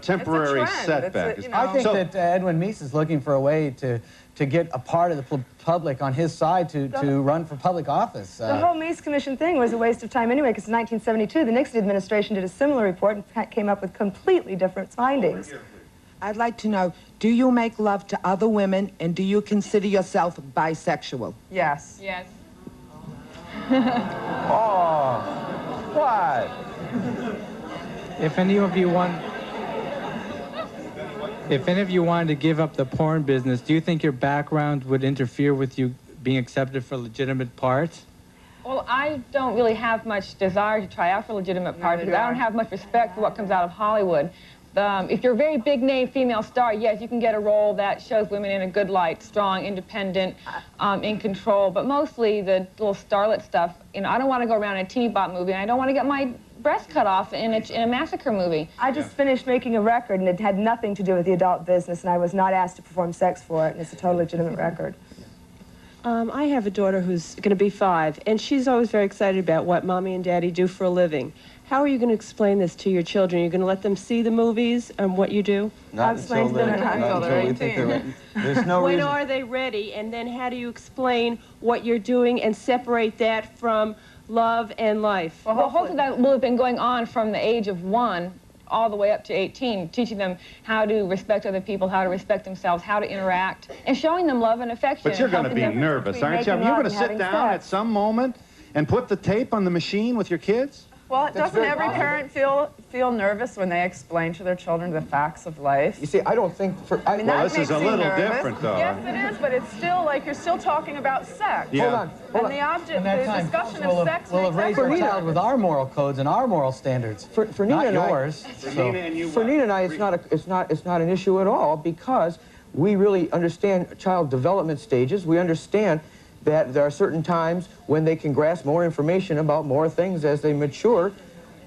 temporary setback? I think that Edwin Meese is looking for a way to get a part of the public on his side to run for public office. The whole Meese Commission thing was a waste of time anyway, because in 1972, the Nixon administration did a similar report and came up with completely different findings. I'd like to know, do you make love to other women, and do you consider yourself bisexual? Yes. Yes. Oh, what? If any of you wanted to give up the porn business, do you think your background would interfere with you being accepted for legitimate parts? Well, I don't really have much desire to try out for legitimate parts because I don't have much respect for what comes out of Hollywood. If you're a very big name female star, yes, you can get a role that shows women in a good light, strong, independent, in control. But mostly the little starlet stuff, you know, I don't want to go around in a teeny bop movie, and I don't want to get my breast cut off in a massacre movie. I just finished making a record, and it had nothing to do with the adult business, and I was not asked to perform sex for it, and it's a totally legitimate record. I have a daughter who's going to be 5, and she's always very excited about what Mommy and Daddy do for a living. How are you going to explain this to your children? Are you going to let them see the movies and what you do? Not until they're 18. There's no when reason. are they ready? And then how do you explain what you're doing and separate that from love and life? Well, hopefully that will have been going on from the age of 1 all the way up to 18, teaching them how to respect other people, how to respect themselves, how to interact, and showing them love and affection. But you're going to be nervous, aren't you? Are you going to sit down at some moment and put the tape on the machine with your kids? Well, doesn't every parent feel nervous when they explain to their children the facts of life? You see, I don't think... I mean, well, that this is a makes you little nervous. different, though. Yes, it is, but it's still like you're still talking about sex. Yeah. Hold on. The discussion of sex we'll have raised our child with our moral codes and our moral standards. For Nina not and yours. For Nina and I, it's not an issue at all, because we really understand child development stages. We understand that there are certain times when they can grasp more information about more things as they mature.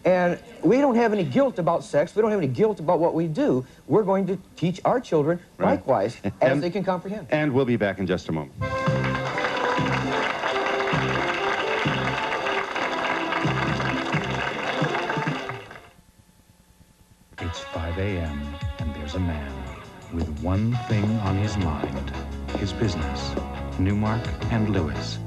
And we don't have any guilt about sex. We don't have any guilt about what we do. We're going to teach our children likewise, as they can comprehend. And we'll be back in just a moment. It's 5 a.m. and there's a man with one thing on his mind, his business, Newmark and Lewis.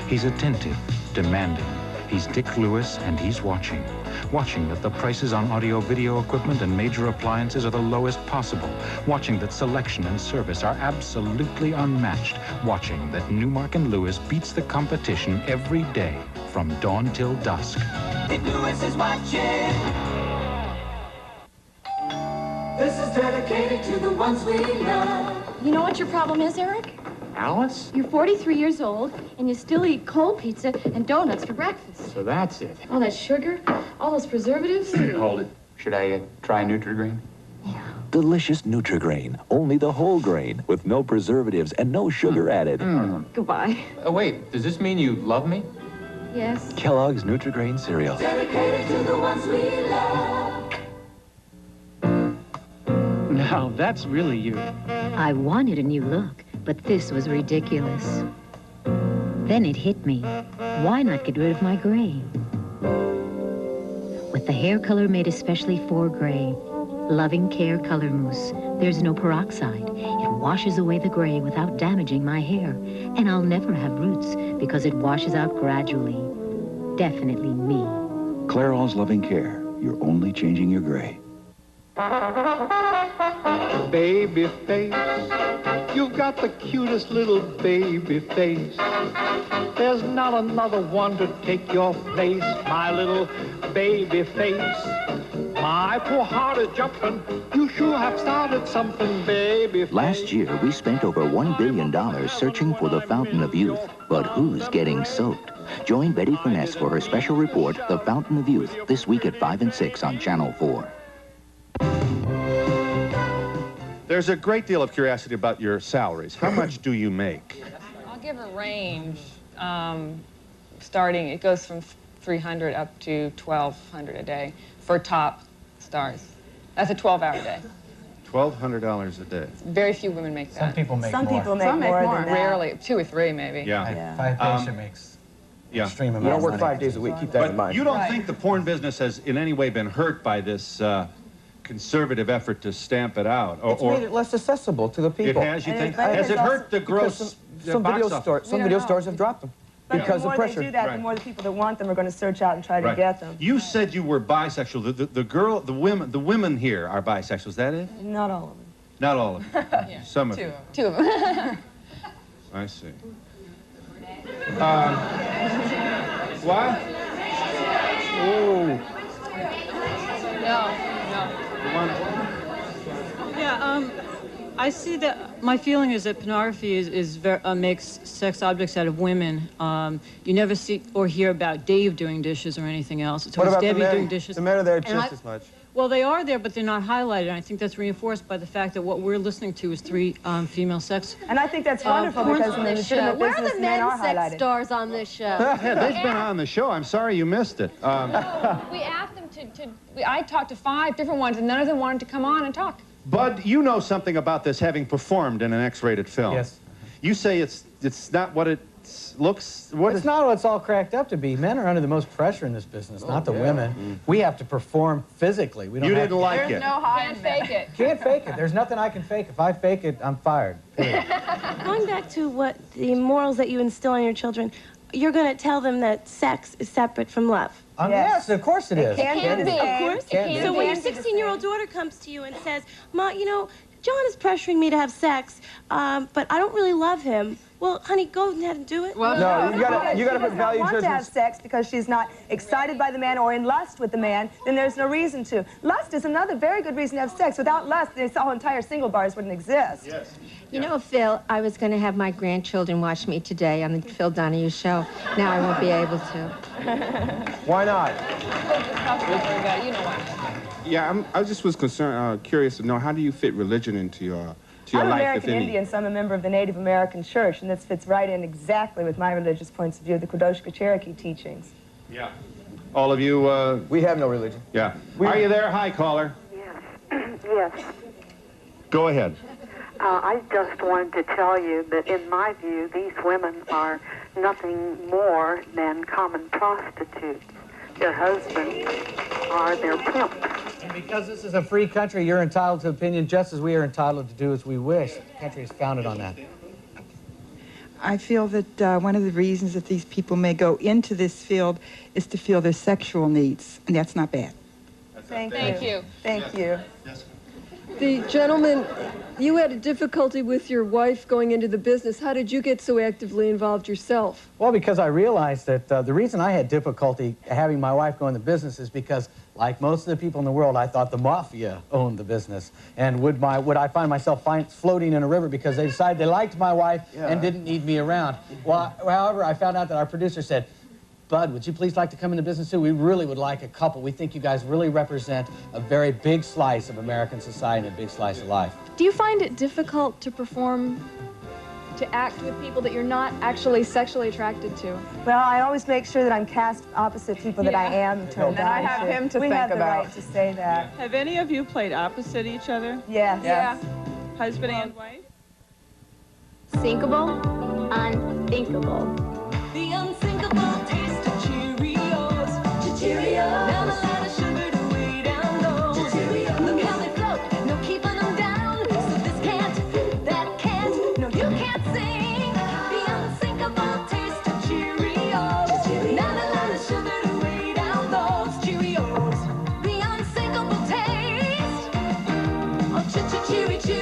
He's attentive, demanding. He's Dick Lewis, and he's watching that the prices on audio-video equipment and major appliances are the lowest possible, watching that selection and service are absolutely unmatched, watching that Newmark and Lewis beats the competition every day from dawn till dusk. Dick Lewis is watching. This is dedicated to the ones we love. You know what your problem is, Eric? Alice? You're 43 years old, and you still eat cold pizza and donuts for breakfast. So that's it. All that sugar, all those preservatives. Hold it. Should I try Nutri-Grain? Delicious Nutri-Grain. Only the whole grain with no preservatives and no sugar added. Goodbye. Oh, wait. Does this mean you love me? Yes. Kellogg's Nutri-Grain cereal. Dedicated to the ones we love. Now, that's really you. I wanted a new look, but this was ridiculous. Then it hit me. Why not get rid of my gray? With the hair color made especially for gray, Loving Care Color Mousse, there's no peroxide. It washes away the gray without damaging my hair. And I'll never have roots because it washes out gradually. Definitely me. Clairol's Loving Care. You're only changing your gray. Baby face, you've got the cutest little baby face. There's not another one to take your place, my little baby face. My poor heart is jumping, you sure have started something, baby face. Last year, we spent over $1 billion searching for the fountain of youth. But who's getting soaked? Join Betty Finesse for her special report, The Fountain of Youth, this week at 5 and 6 on Channel 4. There's a great deal of curiosity about your salaries. How much do you make? I'll give a range. Starting, it goes from 300 up to 1,200 a day for top stars. That's a 12-hour day. $1,200 a day. Very few women make that. Some people make Some more. people make more than that. Rarely, 2 or 3 maybe. Yeah. Five patient makes extreme You amount don't of work money. 5 days a week. Keep that in But mind. you don't think the porn business has in any way been hurt by this conservative effort to stamp it out? It's made it less accessible to the people. It has, you think? But Has it hurt the gross Some box video office? stores have dropped them But because the of more pressure. they do that, the more the people that want them are going to search out and try to get them. You said you were bisexual. The women here are bisexual. Is that it? Not all of them. Not all of them. Yeah. Some of them. Two of them. I see. What? Oh. No. Yeah, I see that. My feeling is that pornography makes sex objects out of women. You never see or hear about Dave doing dishes or anything else. It's What always about Debbie the men? doing dishes. The men are there And just as much. Well, they are there, but they're not highlighted. And I think that's reinforced by the fact that what we're listening to is 3 female sex. And I think that's wonderful because in the legitimate Where are business, the men are men's sex highlighted. stars on this show? Yeah, they've been on the show. I'm sorry you missed it. We asked them I talked to 5 different ones, and none of them wanted to come on and talk. Bud, you know something about this, having performed in an X-rated film. Yes. You say it's not what it looks. It's not what it's all cracked up to be. Men are under the most pressure in this business, not the women. We have to perform physically. We don't You have didn't to. like it. There's no hiding fake it. Can't fake it. There's nothing I can fake. If I fake it, I'm fired. Period. Going back to what the morals that you instill in your children, you're going to tell them that sex is separate from love. Yes, of course it is. It can be. Of course it can be. So when your 16-year-old daughter comes to you and says, Ma, you know, John is pressuring me to have sex, but I don't really love him. Well, honey, go ahead and do it. Well, No, you gotta put value want to have judgments. sex because she's not excited by the man or in lust with the man, then there's no reason to. Lust is another very good reason to have sex. Without lust, this whole entire single bars wouldn't exist. Yes. You know, Phil, I was going to have my grandchildren watch me today on the Phil Donahue show. Now I won't be able to. Why not? You know why. Yeah, I just was concerned, curious to know, how do you fit religion into your I'm life, American if any? Indian, so I'm a member of the Native American Church, and this fits right in exactly with my religious points of view, the Kudoshka Cherokee teachings. Yeah. All of you. We have no religion. Yeah. Are you there? Hi, caller. Yes. Go ahead. I just wanted to tell you that in my view, these women are nothing more than common prostitutes. Their husbands are their pimps. And because this is a free country, you're entitled to opinion just as we are entitled to do as we wish. The country is founded on that. I feel that one of the reasons that these people may go into this field is to feel their sexual needs, and that's not bad. Thank you. Thank you. Yes. The gentleman, you had a difficulty with your wife going into the business. How did you get so actively involved yourself? Well, because I realized that the reason I had difficulty having my wife go in the business is because, like most of the people in the world, I thought the mafia owned the business. And would I find myself floating in a river because they decided they liked my wife and didn't need me around? Well, however, I found out that our producer said, Bud, would you please like to come into business too? We really would like a couple. We think you guys really represent a very big slice of American society and a big slice of life. Do you find it difficult to perform, to act with people that you're not actually sexually attracted to? Well, I always make sure that I'm cast opposite people that I am turned on. And I have him to we think have about. the right to say that. Have any of you played opposite each other? Yes. Yeah. Husband and wife? Sinkable, unthinkable. The unsinkable taste of Cheerios. Cheerios. Now the line of sugar to way down low. Cheerios. Look how they float, no keeping them down. So this can't, that can't, no you can't sing. The unsinkable taste of Cheerios. Now the line of sugar to way down those Cheerios. The unsinkable taste of Cheerios.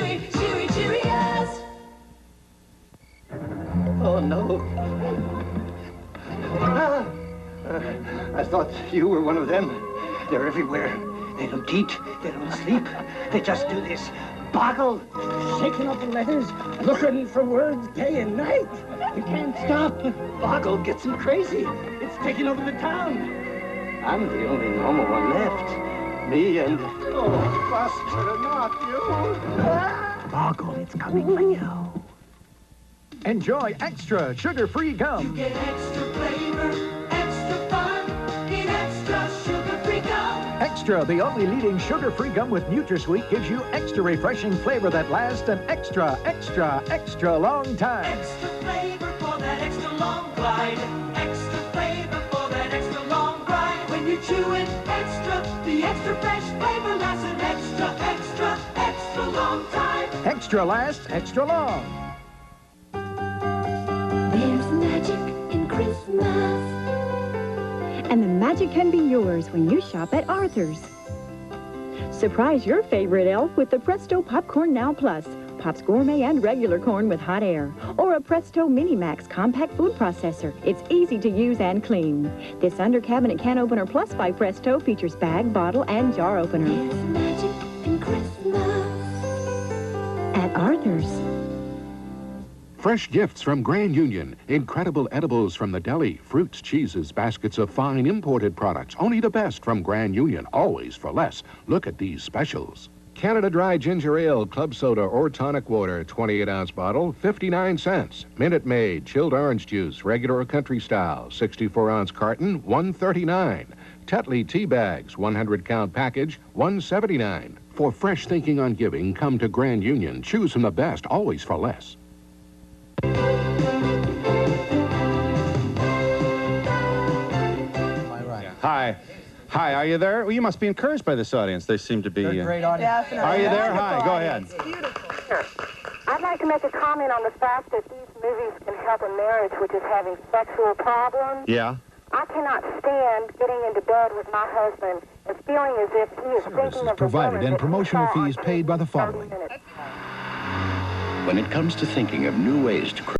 Oh, no. I thought you were one of them. They're everywhere. They don't eat. They don't sleep. They just do this. Boggle, shaking up the letters, looking for words day and night. You can't stop. Boggle gets him crazy. It's taking over the town. I'm the only normal one left. Me and... Oh, Buster, not you. Boggle, it's coming for you. Enjoy extra sugar-free gum. You get extra flavor, extra fun in extra sugar-free gum. Extra, the only leading sugar-free gum with NutraSweet, gives you extra refreshing flavor that lasts an extra, extra, extra long time. Extra flavor for that extra long glide. Extra flavor for that extra long ride. When you chew it extra, the extra fresh flavor lasts an extra, extra, extra long time. Extra lasts extra long. There's magic in Christmas. And the magic can be yours when you shop at Arthur's. Surprise your favorite elf with the Presto Popcorn Now Plus. Pops gourmet and regular corn with hot air. Or a Presto Mini Max compact food processor. It's easy to use and clean. This under cabinet can opener plus by Presto features bag, bottle, and jar opener. There's magic in Christmas. At Arthur's. Fresh gifts from Grand Union. Incredible edibles from the deli. Fruits, cheeses, baskets of fine imported products. Only the best from Grand Union. Always for less. Look at these specials. Canada Dry Ginger Ale, Club Soda, or Tonic Water, 28-ounce bottle, 59 cents. Minute Maid, Chilled Orange Juice, regular or country style, 64-ounce carton, $1.39. Tetley Tea Bags, 100-count package, $1.79. For fresh thinking on giving, come to Grand Union. Choose from the best, always for less. Hi. Hi, are you there? Well, you must be encouraged by this audience. They seem to be... They're a great audience. Definitely. Are you there? Hi, go ahead. Sure. I'd like to make a comment on the fact that these movies can help a marriage which is having sexual problems. Yeah? I cannot stand getting into bed with my husband and feeling as if he is thinking of the provided woman and that he promotional saw on fees paid by the TV 30 following. minutes. When it comes to thinking of new ways to